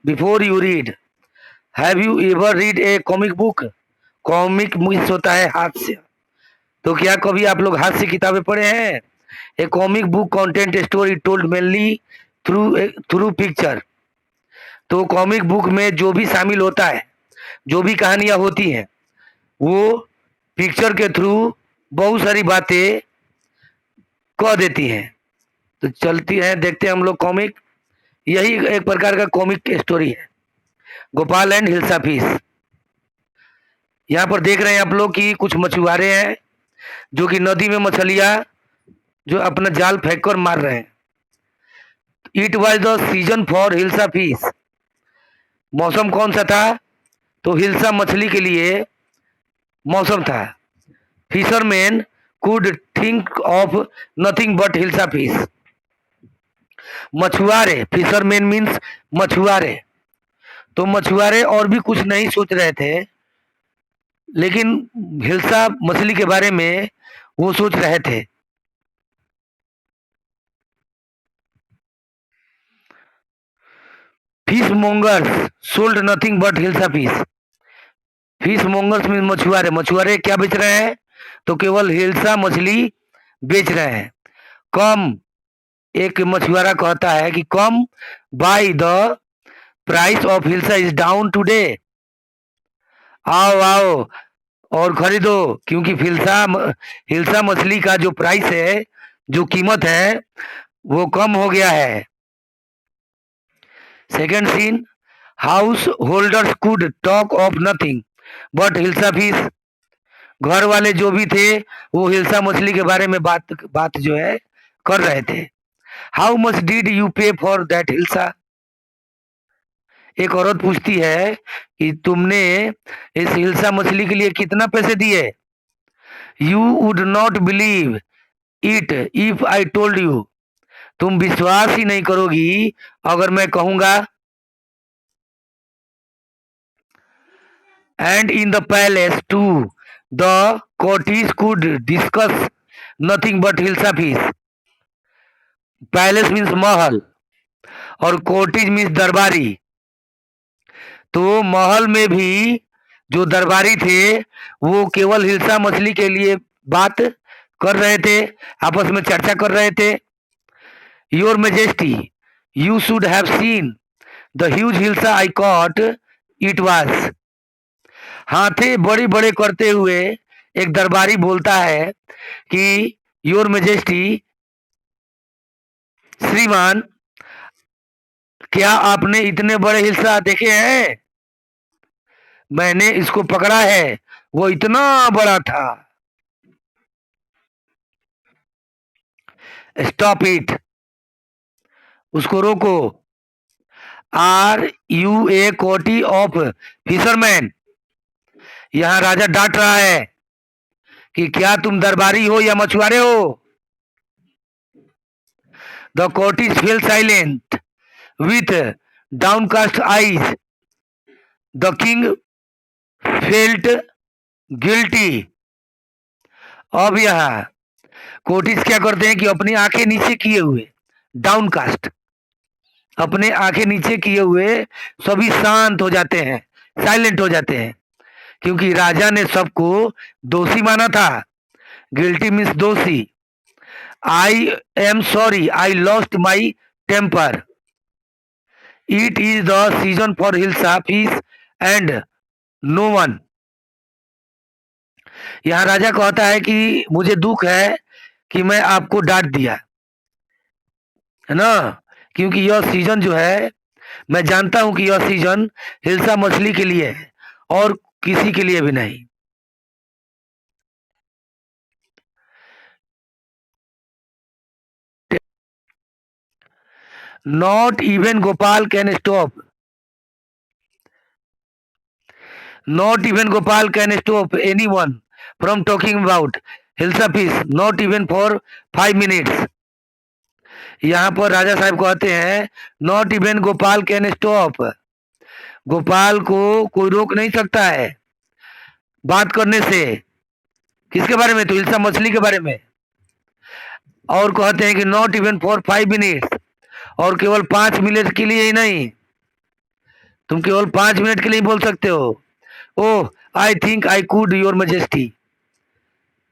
Before you read, have you ever read A comic book? Comic means होता है हास्य। तो क्या कभी आप लोग हास्य किताबें पढ़े हैं? A comic book content story told mainly through picture. तो कॉमिक बुक में जो भी शामिल होता है, जो भी कहानियां होती हैं, वो पिक्चर के थ्रू बहुत सारी बातें कह देती हैं। तो चलती है, देखते हैं हम लोग कॉमिक। यही एक प्रकार का कॉमिक स्टोरी है, गोपाल एंड हिल्सा फिश। यहाँ पर देख रहे हैं आप लोग कि कुछ मछुआरे हैं जो कि नदी में मछलियां जो अपना जाल फेंक कर मार रहे हैं। It was the season for hilsa fish. मौसम कौन सा था? तो हिल्सा मछली के लिए मौसम था। Fisherman could think of nothing but hilsa fish. मछुआरे, फिशरमैन मीन्स मछुआरे, तो मछुआरे और भी कुछ नहीं सोच रहे थे, लेकिन हिल्सा मछली के बारे में वो सोच रहे थे। Fish mongers sold nothing but hilsa fish. Fish mongers mean मछुआरे, मछुआरे क्या बेच रहे हैं? तो केवल हिल्सा मछली बेच रहे हैं। कम, एक मछुआरा कहता है कि come by the price of hilsa is down today. आओ आओ और खरीदो, क्योंकि हिल्सा मछली का जो प्राइस है, जो कीमत है, वो कम हो गया है। Second scene, householders could talk of nothing but hilsa fish. घर वाले जो भी थे वो हिल्सा मछली के बारे में बात जो है कर रहे थे। हाउ मच डिड यू पे फॉर दैट हिल्सा? एक औरत पूछती है कि तुमने इस हिल्सा मछली के लिए कितना पैसे दिए? You would not believe it if I told you. तुम विश्वास ही नहीं करोगी अगर मैं कहूंगा। And in the palace to the cottages could discuss nothing but hilsa fish. Palace means महल और कोटीज मीन्स दरबारी। तो महल में भी जो दरबारी थे वो केवल हिल्सा मछली के लिए बात कर रहे थे, आपस में चर्चा कर रहे थे। Your majesty, you should have seen the huge hilsa I cot, it was. हाथे बड़े बड़े करते हुए एक दरबारी बोलता है कि योर मेजेस्टी, श्रीमान, क्या आपने इतने बड़े हिल्सा देखे हैं? मैंने इसको पकड़ा है, वो इतना बड़ा था। स्टॉप इट, उसको रोको। आर यू ए कोटी ऑफ फिशरमैन? यहाँ राजा डांट रहा है कि क्या तुम दरबारी हो या मछुआरे हो? The cottages fell silent with downcast eyes. The king felt guilty. अब यहाँ कोटिस क्या करते हैं कि अपनी आंखें नीचे किए हुए, डाउनकास्ट, अपने आंखें नीचे किए हुए सभी शांत हो जाते हैं, साइलेंट हो जाते हैं, क्योंकि राजा ने सबको दोषी माना था। गिल्टी मीन्स दोषी। I am sorry, I lost my temper. It is the season for hilsa fish and no one. यहाँ राजा कहता है कि मुझे दुख है कि मैं आपको डांट दिया, है ना, क्योंकि यह सीजन जो है, मैं जानता हूं कि यह सीजन हिल्सा मछली के लिए है और किसी के लिए भी नहीं। Not even Gopal can stop, not even Gopal can stop anyone from talking about hilsa fish, not even for 5 minutes. यहाँ पर राजा साहब कहते हैं not even Gopal can stop, Gopal को कोई रोक नहीं सकता है बात करने से। किसके बारे में? तो हिल्सा मछली के बारे में। और कहते हैं कि नॉट इवन फॉर 5 मिनट्स, और केवल 5 मिनट के लिए ही नहीं, तुम केवल 5 मिनट के लिए बोल सकते हो। Oh, I think I could your majesty.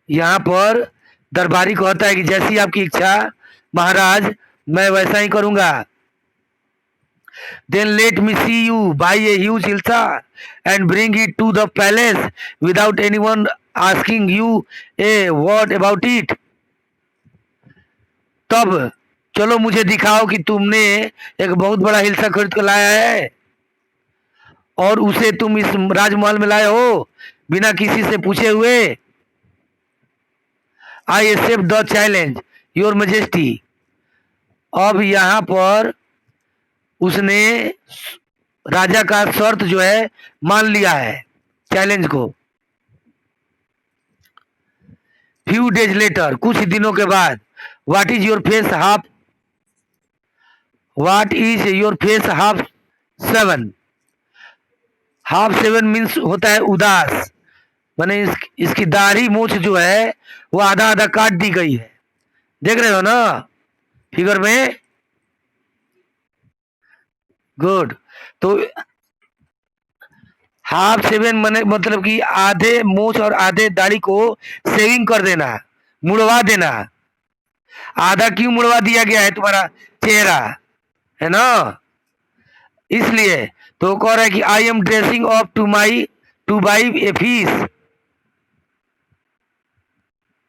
यहाँ पर दरबारी कहता है कि जैसी आपकी इच्छा महाराज, मैं वैसा ही करूंगा। Then let me see you buy a huge hilsa and bring it to the palace without anyone asking you a word about it. तब चलो मुझे दिखाओ कि तुमने एक बहुत बड़ा हिलसा खरीद कर लाया है और उसे तुम इस राजमहल में लाए हो बिना किसी से पूछे हुए। I accept the challenge your majesty. अब यहाँ पर उसने राजा का शर्त जो है मान लिया है, चैलेंज को। फ्यू डेज लेटर, कुछ दिनों के बाद, what is your face half 7। Half 7 means होता है उदास, माने इसकी दाढ़ी मूछ जो है वो आधा आधा काट दी गई है। देख रहे हो ना फिगर में? गुड। तो हाफ 7 मने मतलब कि आधे मूछ और आधे दाढ़ी को सेविंग कर देना, मुड़वा देना। आधा क्यों मुड़वा दिया गया है तुम्हारा चेहरा, है ना? इसलिए तो कह रहा है कि I am dressing up to buy a fish.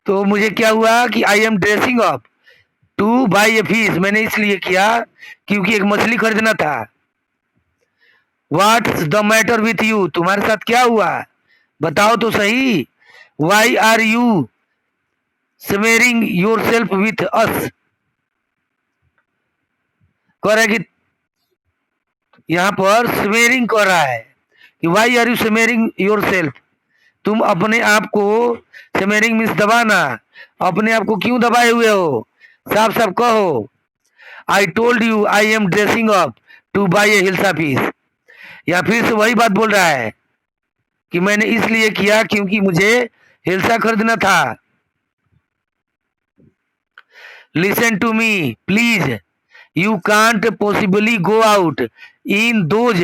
तो मुझे क्या हुआ कि I am dressing up to buy a fish, मैंने इसलिए किया क्योंकि एक मछली खरीदना था। What's the matter with you, तुम्हारे साथ क्या हुआ, बताओ तो सही। Why are you smearing yourself with us. कह रहा है कि यहाँ पर स्मेरिंग कर रहा है कि why are you smearing yourself, तुम अपने आप को, स्मेरिंग मीन्स दबाना, अपने आप को क्यों दबाए हुए हो, साफ साफ कहो। I told you I am dressing up to buy a hilsa piece. या फिर से वही बात बोल रहा है कि मैंने इसलिए किया क्योंकि मुझे हिल्सा खरीदना था। Listen to me please, you can't possibly go out in those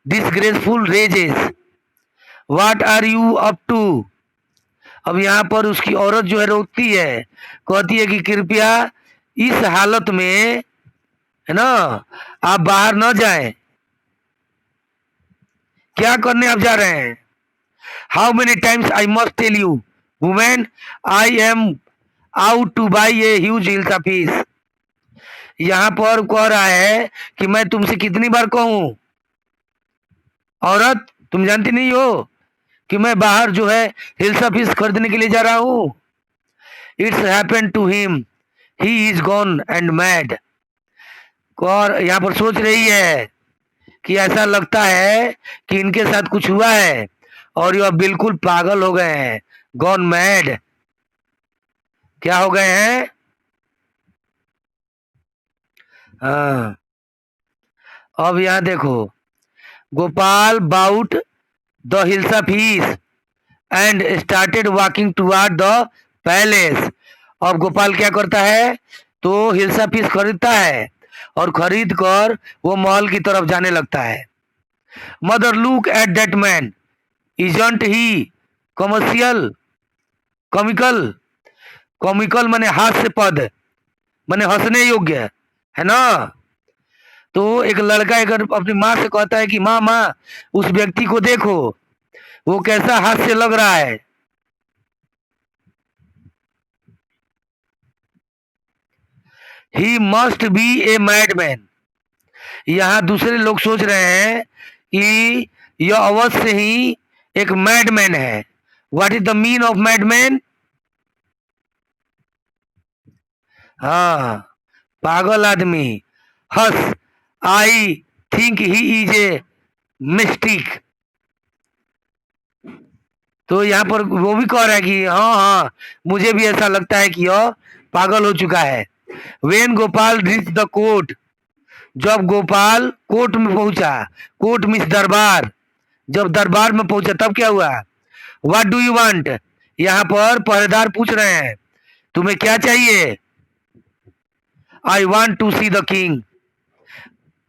disgraceful rages. What are you up to. अब यहाँ पर उसकी औरत जो है रोकती है, कहती है कि कृपया इस हालत में, है ना, आप बाहर न जाएं। क्या करने आप जा रहे हैं? How many times I must tell you women, I am out to buy a huge hilsa piece. यहाँ पर कह रहा है कि मैं तुमसे कितनी बार कहूं औरत, तुम जानती नहीं हो कि मैं बाहर जो है हिल्सा पीस खरीदने के लिए जा रहा हूं। It's happen to him, he is gone and mad. और यहाँ पर सोच रही है कि ऐसा लगता है कि इनके साथ कुछ हुआ है और ये बिल्कुल पागल हो गए हैं। गॉन मैड, क्या हो गए हैं? हाँ। अब यहाँ देखो, Gopal bought the hilsa piece and started walking toward the palace. अब गोपाल क्या करता है, तो हिल्सा फीस खरीदता है और खरीद कर वो महल की तरफ जाने लगता है। Mother look at that man, isn't he commercial comical. Comical माने हास्यपद, माने हंसने योग्य, है ना? तो एक लड़का अगर अपनी माँ से कहता है कि माँ माँ उस व्यक्ति को देखो, वो कैसा हास्य लग रहा है। He must be a madman. यहाँ दूसरे लोग सोच रहे हैं कि यह अवश्य ही एक मैडमैन है। What is the mean of madman? हाँ, पागल आदमी। हस, I think he is a mystic. तो यहाँ पर वो भी कह रहा है कि हाँ हाँ, मुझे भी ऐसा लगता है कि यह पागल हो चुका है। When Gopal reach the court, जब गोपाल कोर्ट में पहुंचा, कोर्ट मीन्स दरबार, जब दरबार में पहुंचा तब क्या हुआ? व्हाट डू यू वांट, यहाँ पर पहरेदार पूछ रहे हैं तुम्हें क्या चाहिए? I want to see the king,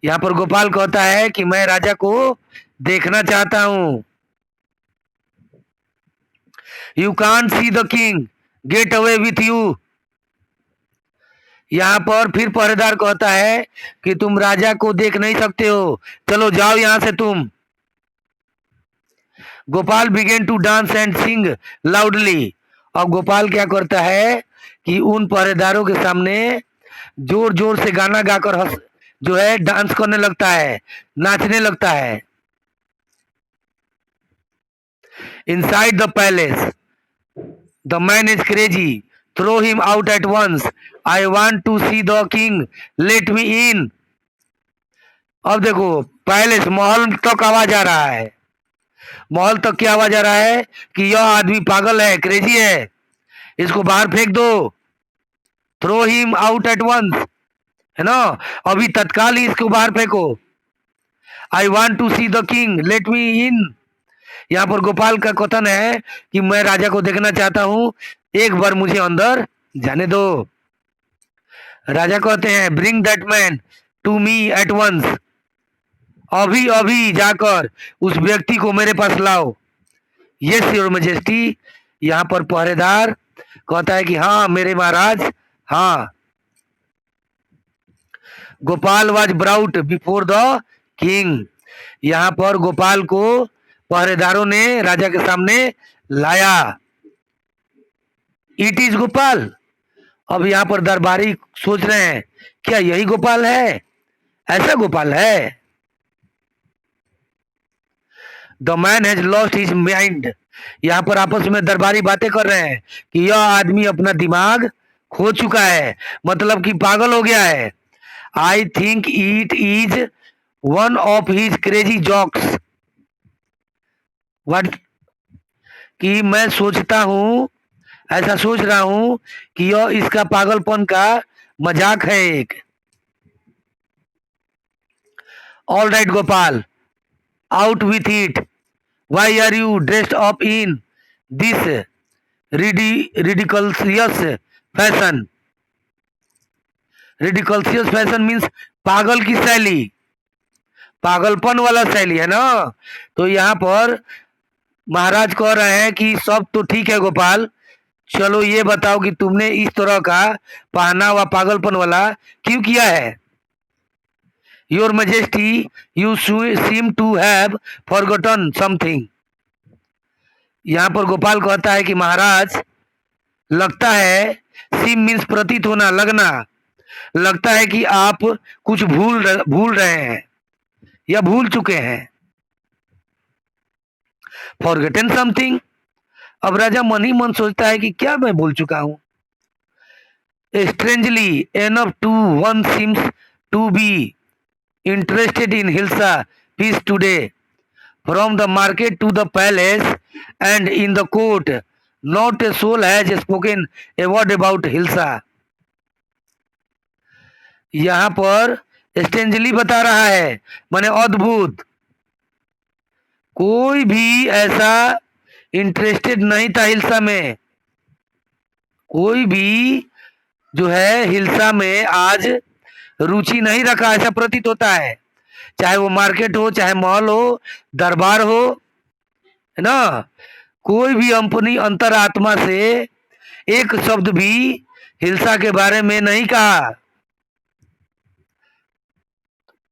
यहाँ पर गोपाल कहता है कि मैं राजा को देखना चाहता हूं। You can't see the king, get away with you. यहाँ पर फिर पहरेदार कहता है कि तुम राजा को देख नहीं सकते हो, चलो जाओ यहां से तुम। Gopal began to dance and sing loudly. अब गोपाल क्या करता है कि उन पहरेदारों के सामने जोर जोर से गाना गाकर जो है डांस करने लगता है, नाचने लगता है। Inside the palace the man is crazy, throw him out at once, I want to see the king, let me in. अब देखो पैलेस, महल तक आवाज आ रहा है। महल तक क्या आवाज आ रहा है कि यह आदमी पागल है, क्रेजी है, इसको बाहर फेंक दो। Throw him out at once, है ना, अभी तत्काल ही इसको बाहर फेंको। I want to see the king, let me in. यहाँ पर गोपाल का कथन है कि मैं राजा को देखना चाहता हूं, एक बार मुझे अंदर जाने दो। राजा कहते हैं bring that man to me at once, अभी अभी जाकर उस व्यक्ति को मेरे पास लाओ। Yes your majesty. यहाँ पर पहरेदार कहता है कि हाँ मेरे महाराज, हाँ। Gopal was brought before the king. यहाँ पर गोपाल को पहरेदारों ने राजा के सामने लाया। It is Gopal. अब यहाँ पर दरबारी सोच रहे हैं क्या यही गोपाल है, ऐसा गोपाल है। The man has lost his mind. यहाँ पर आपस में दरबारी बातें कर रहे हैं कि यह आदमी अपना दिमाग खो चुका है, मतलब कि पागल हो गया है। I think it is one of his crazy jokes. What, कि मैं सोचता हूं, ऐसा सोच रहा हूं कि यह इसका पागलपन का मजाक है एक। All right Gopal, out with it. Why are you dressed up in this ridiculous fashion. Ridiculous fashion means पागल की शैली, पागलपन वाला शैली, है ना। तो यहाँ पर महाराज कह रहे हैं कि सब तो ठीक है गोपाल, चलो ये बताओ कि तुमने इस तरह का पहनावा पागलपन वाला क्यों किया है। Your majesty you seem to have forgotten something. यहाँ पर गोपाल कहता है कि महाराज, लगता है, सीम मीन्स प्रतीत होना, लगना, लगता है कि आप कुछ भूल रहे हैं या भूल चुके हैं। Forgotten something. अब राजा मन ही मन सोचता है कि क्या मैं भूल चुका हूं। Strangely enough to one seems to be interested in hilsa piece today, from the market to the palace and in the court, not a soul has spoken a word about hilsa. यहाँ पर स्ट्रेंजली बता रहा है, माने अद्भुत, कोई भी ऐसा इंटरेस्टेड नहीं था हिल्सा में, कोई भी जो है हिल्सा में आज रुचि नहीं रखा, ऐसा प्रतीत होता है। चाहे वो मार्केट हो, चाहे मॉल हो, दरबार हो, है ना, कोई भी अपनी अंतरात्मा से एक शब्द भी हिल्सा के बारे में नहीं कहा।